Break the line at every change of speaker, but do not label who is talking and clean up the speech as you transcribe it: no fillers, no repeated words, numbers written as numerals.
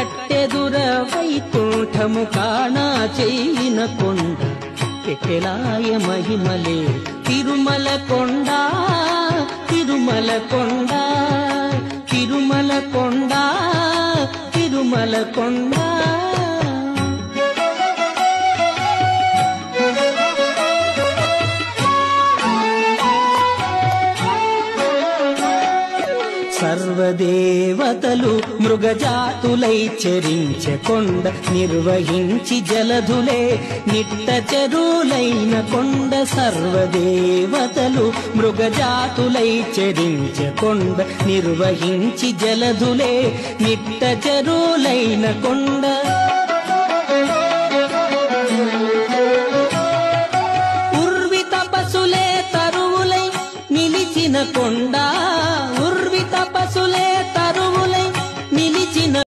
కట్టెదుర వైకుంఠము కాణా చెయ్యిన కొండ పెట్టెలాయ మహిమలే తిరుమల కొండ తిరుమల కొండ తిరుమల కొండ తిరుమల కొండ. సర్వదేవతలు మృగజాతులై చరించే కొండ నిర్వహించి జలధులే నిట్ట చెరువులైన కొండ. సర్వదేవతలు మృగజాతులై చరించే కొండ నిర్వహించి జలధులే నిట్ట చెరువులైన కొండ. ఉర్వి తపసులే తరువులై నిలిచిన కొండ